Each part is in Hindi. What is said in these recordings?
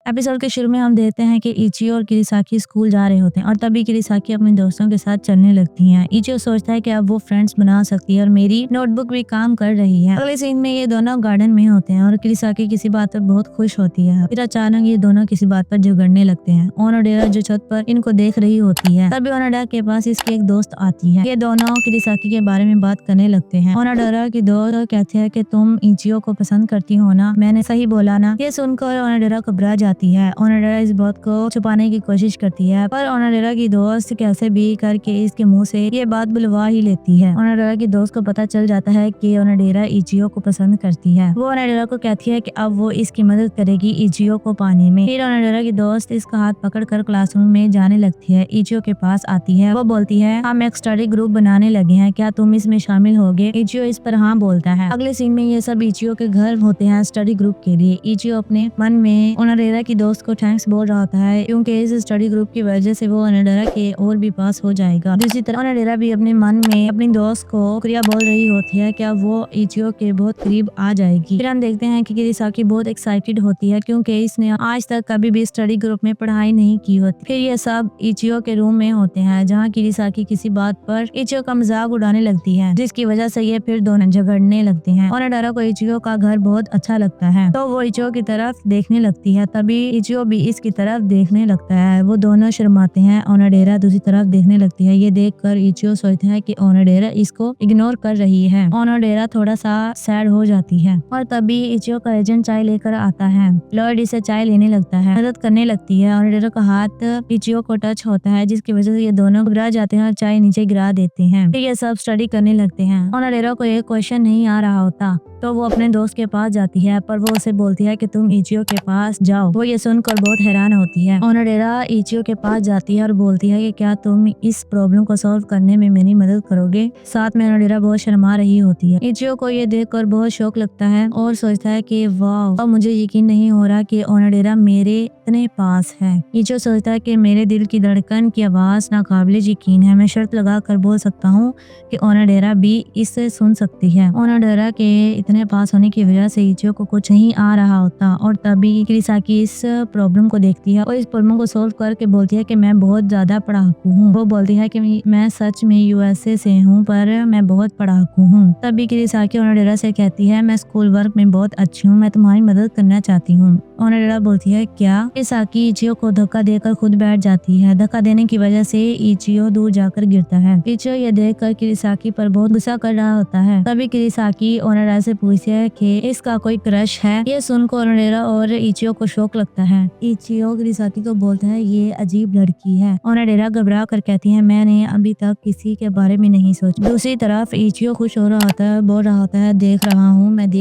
एपिसोड के शुरू में हम देखते हैं कि इचियो और किरिसाकी स्कूल जा रहे होते हैं और तभी किरिसाकी अपने दोस्तों के साथ चलने लगती है। इचियो सोचता है कि अब वो फ्रेंड्स बना सकती है और मेरी नोटबुक भी काम कर रही है। अगले सीन में ये दोनों गार्डन में होते हैं और किरिसाकी किसी बात पर बहुत खुश होती है। फिर अचानक ये दोनों किसी बात पर झगड़ने लगते हैं। ओनोडेरा जो छत पर इनको देख रही होती है, तभी ओनोडेरा के पास इसकी एक दोस्त आती है। ये दोनों किरिसाकी के बारे में बात करने लगते हैं। ओनोडेरा की दोस्त कहती है कि तुम इचियो को पसंद करती हो ना, मैंने सही बोला ना। ये सुनकर ओनोडेरा घबरा जाती है। ओनोडेरा इस बात को छुपाने की कोशिश करती है, पर ओनोडेरा की दोस्त कैसे भी करके इसके मुंह से ये बात बुलवा ही लेती है। ओनोडेरा की दोस्त को पता चल जाता है कि ओनोडेरा इचियो को पसंद करती है। वो ओनोडेरा को कहती है कि अब वो इसकी मदद करेगी इचियो को पाने में। फिर ओनोडेरा की दोस्त इसका हाथ पकड़कर क्लासरूम में जाने लगती है। इचियो के पास आती है। वो बोलती है, हम एक स्टडी ग्रुप बनाने लगे हैं, क्या तुम इसमें शामिल होगे? इचियो इस पर हाँ बोलता है। अगले सीन में ये सब इचियो के घर होते हैं स्टडी ग्रुप के लिए। इचियो अपने मन में ओनोडेरा की दोस्त को थैंक्स बोल रहा होता है, क्योंकि इस स्टडी ग्रुप की वजह से वो ओनोडेरा के और भी पास हो जाएगा। दूसरी तरफ ओनोडेरा भी अपने मन में अपनी दोस्त को शुक्रिया बोल रही होती है, क्या वो इचियो के बहुत करीब आ जाएगी। फिर हम देखते हैं कि किरिसाकी बहुत एक्साइटेड होती है, क्योंकि इसने आज तक कभी भी स्टडी ग्रुप में पढ़ाई नहीं की होती। फिर ये सब इचियो के रूम में होते हैं, जहाँ किरिसाकी किसी बात पर इचियो का मजाक उड़ाने लगती है, जिसकी वजह से ये फिर दोनों झगड़ने लगते हैं। ओनोडेरा को इचियो का घर बहुत अच्छा लगता है, तो वो इचियो की तरफ देखने लगती है। तभी इचियो भी इसकी तरफ देखने लगता है। वो दोनों शर्माते हैं। ओनोडेरा दूसरी तरफ देखने लगती है। ये देखकर इचियो सोचता है कि ओनोडेरा इसको इग्नोर कर रही है। ओनोडेरा थोड़ा सा सैड हो जाती है और तभी इचियो का एजेंट चाय लेकर आता है। लॉर्ड इसे चाय लेने लगता है, मदद करने लगती है। ओनोडेरा का हाथ इचियो को टच होता है, जिसकी वजह से ये दोनों घबरा जाते हैं और चाय नीचे गिरा देते हैं। फिर ये सब स्टडी करने लगते हैं। ओनोडेरा को एक क्वेश्चन नहीं आ रहा होता, तो वो अपने दोस्त के पास जाती है, पर वो उसे बोलती है कि तुम इचियो के पास जाओ। वो ये सुनकर बहुत हैरान होती है। ओनोडेरा इचियो के पास जाती है और बोलती है कि क्या तुम इस प्रॉब्लम को सॉल्व करने में मेरी मदद करोगे। साथ में ओनोडेरा बहुत शर्मा रही होती है। इचियो को ये देखकर बहुत शौक लगता है और सोचता है कि वाह, मुझे यकीन नहीं हो रहा कि ओनोडेरा मेरे इतने पास है। इचियो सोचता है कि मेरे दिल की धड़कन की आवाज नाकाबिले यकीन है। मैं शर्त लगा कर बोल सकता हूँ कि ओनोडेरा भी इसे सुन सकती है। ओनोडेरा के इतने पास होने की वजह से इचियो को कुछ नहीं आ रहा होता और तभी किरिसाकी इस प्रॉब्लम को देखती है और इस प्रॉब्लम को सोल्व करके बोलती है कि मैं बहुत ज्यादा पढ़ाकू हूँ। वो बोलती है कि मैं सच में यूएसए से हूँ, पर मैं बहुत पढ़ाकू हूँ। तभी किरिसाकी ओनोडेरा से कहती है, मैं स्कूल वर्क में बहुत अच्छी हूँ, मैं तुम्हारी मदद करना चाहती हूँ। ओनोडेरा बोलती है, क्या? किरिसाकी इचियो को धक्का देकर खुद बैठ जाती है। धक्का देने की वजह से इचियो दूर जाकर गिरता है। इचियो ये देखकर किरिसाकी पर बहुत गुस्सा कर रहा होता है। तभी किरिसाकी ओनोडेरा से पूछती है कि इसका कोई क्रश है। ये सुनकर ओनोडेरा और इचियो को शौक लगता है। इचियो किरिसाकी को बोलता है, ये अजीब लड़की है। ओनोडेरा घबरा कर कहती है, मैंने अभी तक किसी के बारे में नहीं सोचा। दूसरी तरफ इचियो खुश हो रहा होता है, बोल रहा होता है, मैं देख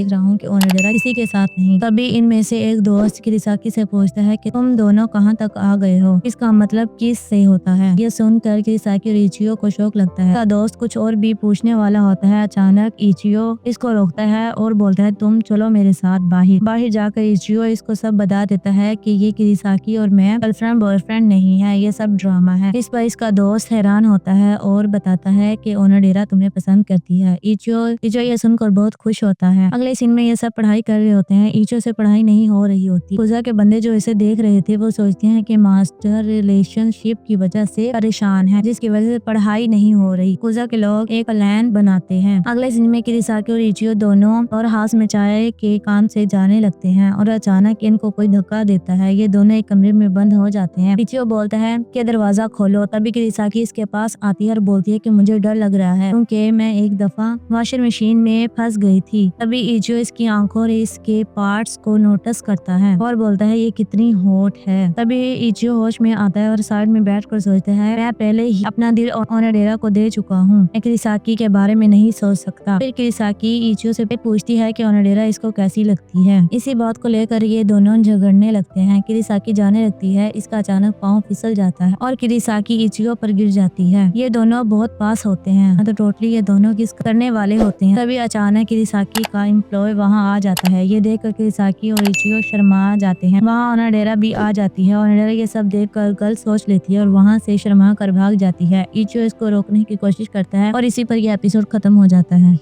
रहा हूँ कि ओनोडेरा किसी के साथ नहीं। तभी इनमें से एक दोस्त किरिसाकी से पूछता है कि तुम दोनों कहाँ तक आ गए हो, इसका मतलब किस से होता है। ये सुनकर किरिसाकी और इचियो को शौक लगता है। दोस्त कुछ और भी पूछने वाला होता है। अचानक इचियो इसको रोकता है और बोलता है, तुम चलो मेरे साथ बाहर जाकर इचियो इसको सब बता देता है कि ये किरिसाकी और मैं गर्लफ्रेंड बॉयफ्रेंड नहीं है, ये सब ड्रामा है। इस पर इसका दोस्त हैरान होता है और बताता है कि ओनोडेरा तुम्हें पसंद करती है। इचियो ये सुनकर बहुत खुश होता है। अगले सीन में ये सब पढ़ाई कर रहे होते हैं। इचियो से पढ़ाई नहीं हो रही होती। पूजा के बंदे जो इसे देख रहे थे वो सोचते हैं कि मास्टर रिलेशनशिप की वजह से परेशान है, जिसकी वजह से पढ़ाई नहीं हो रही। पूजा के लोग एक प्लान बनाते हैं। अगले सीन में किरिसाकी और इचियो दोनों और हाउस में चाय के काम से जाने लगते हैं और अचानक इनको कोई धक्का देता है। ये दोनों एक कमरे में बंद हो जाते हैं। इचियो बोलता है कि दरवाजा खोलो। तभी किरिसाकी इसके पास आती है और बोलती है कि मुझे डर लग रहा है, क्योंकि मैं एक दफा वॉशिंग मशीन में फंस गई थी। तभी इचियो इसकी आंखों और इसके पार्ट्स को नोटिस करता है और बोलता है, ये कितनी हॉट है। तभी इचियो होश में आता है और साइड में बैठकर सोचता है, मैं पहले ही अपना दिल ओनोडेरा को दे चुका हूँ, मैं किरिसाकी के बारे में नहीं सोच सकता। फिर किरिसाकी इचियो से पूछती है कि ओनोडेरा इसको कैसी लगती है। इसी बात को लेकर ये दोनों झगड़ने लगते हैं। किरिसाकी जाने लगती है। इसका अचानक पाँव फिसल जाता है और किरिसाकी इचियो पर गिर जाती है। ये दोनों बहुत पास होते हैं, तो टोटली ये दोनों किस करने वाले होते हैं। तभी अचानक किरिसाकी का एम्प्लॉय वहाँ आ जाता है। ये देखकर किरिसाकी और इचियो शर्मा जाते हैं। वहाँ ओनोडेरा भी आ जाती है। ओनोडेरा ये सब देखकर गलत सोच लेती है और वहाँ से शर्मा कर भाग जाती है। इचियो इसको रोकने की कोशिश करता है और इसी पर यह एपिसोड खत्म हो जाता है।